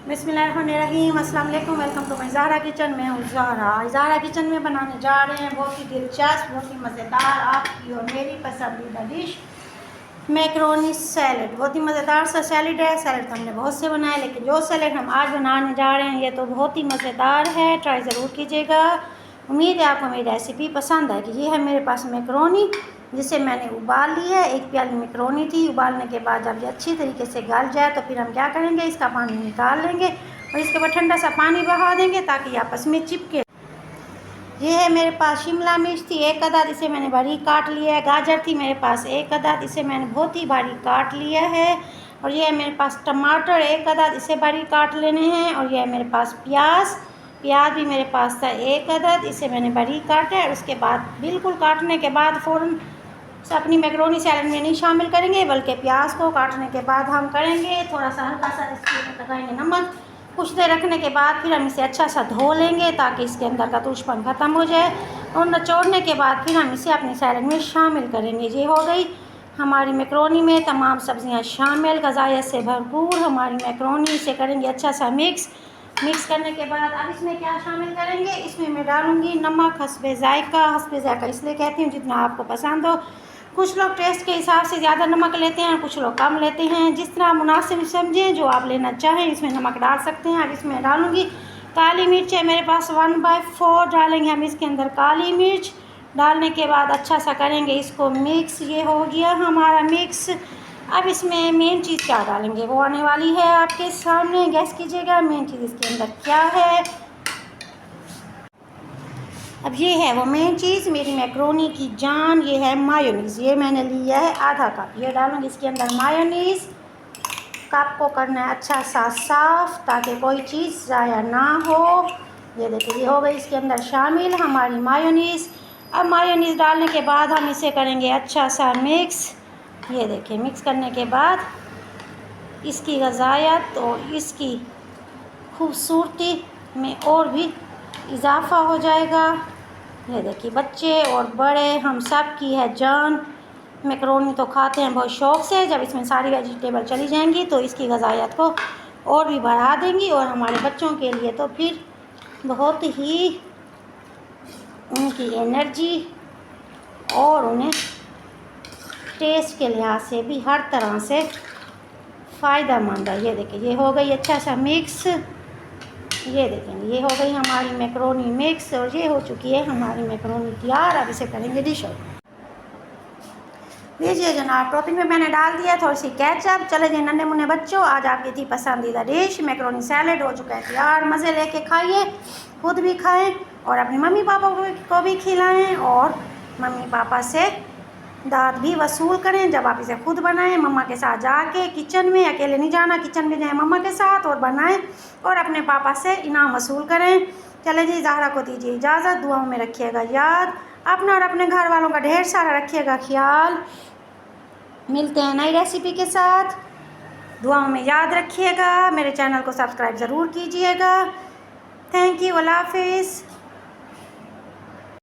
बिस्मिल्लाहिर्रहमानिर्रहीम, अस्सलाम वालेकुम। Welcome to my Zahra kitchen. मैं हूँ ज़हरा किचन में बनाने जा रहे हैं बहुत ही दिलचस्प, बहुत ही मज़ेदार आपकी और मेरी पसंदीदा डिश मैकरोनी सैलड। बहुत ही मज़ेदार सा सैलड है। सैलड तो हमने बहुत से बनाए, लेकिन जो सैलड हम आज बनाने जा रहे हैं ये तो बहुत ही मज़ेदार है। ट्राई ज़रूर कीजिएगा। उम्मीद है आपको मेरी रेसिपी पसंद आएगी। ये है मेरे पास मैकरोनी, जिसे मैंने उबाल ली है। एक प्याली मैकरोनी थी। उबालने के बाद जब ये अच्छी तरीके से गल जाए तो फिर हम क्या करेंगे, इसका पानी निकाल लेंगे और इसके बाद ठंडा सा पानी बहा देंगे ताकि आपस में चिपके। ये है मेरे पास शिमला मिर्च थी एक अदद, इसे मैंने बारीक काट लिया है। गाजर थी मेरे पास एक अदद, इसे मैंने बहुत ही बारीक काट लिया है। और ये है मेरे पास टमाटर एक अदद, इसे बारीक काट लेने हैं। और ये है मेरे पास प्याज भी मेरे पास था एक अदद, इसे मैंने बारीक काटा है। और उसके बाद बिल्कुल काटने के बाद फ़ौरन से अपनी मैकरोनी सैलड में नहीं शामिल करेंगे, बल्कि प्याज को काटने के बाद हम करेंगे थोड़ा सा हल्का सा इसके लगाएंगे नमक। कुछ देर रखने के बाद फिर हम इसे अच्छा सा धो लेंगे ताकि इसके अंदर का तुषपन ख़त्म हो जाए। और निचोड़ने के बाद फिर हम इसे अपनी सैलड में शामिल करेंगे। ये हो गई हमारी मैकरोनी में तमाम सब्ज़ियाँ शामिल, ग़िज़ाइयत से भरपूर हमारी मैकरोनी। इसे करेंगे अच्छा सा मिक्स करने के बाद अब इसमें क्या शामिल करेंगे, इसमें मैं डालूँगी नमक हस्बे ज़ायका इसलिए कहती हूँ जितना आपको पसंद हो। कुछ लोग टेस्ट के हिसाब से ज़्यादा नमक लेते हैं, कुछ लोग कम लेते हैं। जिस तरह मुनासिब समझें, जो आप लेना चाहें इसमें नमक डाल सकते हैं। अब इसमें डालूँगी काली मिर्च है मेरे पास 1/4 डालेंगे हम इसके अंदर काली मिर्च। डालने के बाद अच्छा सा करेंगे इसको मिक्स। ये हो गया हमारा मिक्स। अब इसमें मेन चीज़ क्या डालेंगे वो आने वाली है आपके सामने, गैस कीजिएगा मेन चीज़ इसके अंदर क्या है। अब ये है वो मेन चीज़ मेरी मैकरोनी की जान, ये है मायोनीज़। ये मैंने लिया है आधा कप, ये डालूँगी इसके अंदर मायोनीज़। कप को करना है अच्छा सा साफ़ ताकि कोई चीज़ ज़ाया ना हो। ये देखिए ये हो गई इसके अंदर शामिल हमारी मायोनीज़। अब मायोनीज़ डालने के बाद हम इसे करेंगे अच्छा सा मिक्स। ये देखिए मिक्स करने के बाद इसकी ग़िज़ायत और इसकी खूबसूरती में और भी इजाफ़ा हो जाएगा। ये देखिए बच्चे और बड़े हम सब की है जान। मैकरोनी तो खाते हैं बहुत शौक़ से। जब इसमें सारी वेजिटेबल चली जाएंगी तो इसकी ग़िज़ायत को और भी बढ़ा देंगी, और हमारे बच्चों के लिए तो फिर बहुत ही उनकी एनर्जी और उन्हें टेस्ट के लिहाज से भी हर तरह से फ़ायदेमंद है। ये देखिए ये हो गई अच्छा सा मिक्स। ये देखेंगे ये हो गई हमारी मैकरोनी मिक्स और ये हो चुकी है हमारी मैकरोनी तैयार। अब इसे करेंगे डिश आउट। लीजिए जनाब, टॉपिंग में मैंने डाल दिया थोड़ी सी केचप। चले जाइए नन्हे मुन्ने बच्चों, आज आपकी थी पसंदीदा डिश मैकरोनी सैलड हो चुका है तैयार। मज़े लेके खाइए, खुद भी खाएं और अपने मम्मी पापा को भी खिलाएं, और मम्मी पापा से दाद भी वसूल करें जब आप इसे खुद बनाएं। मम्मा के साथ जाके किचन में, अकेले नहीं जाना, किचन में जाएं मम्मा के साथ और बनाएं और अपने पापा से इनाम वसूल करें। चले जी ज़हरा को दीजिए इजाज़त। दुआओं में रखिएगा याद, अपना और अपने घर वालों का ढेर सारा रखिएगा ख्याल। मिलते हैं नई रेसिपी के साथ। दुआओं में याद रखिएगा। मेरे चैनल को सब्सक्राइब ज़रूर कीजिएगा। थैंक यू, अल्लाह हाफिज़।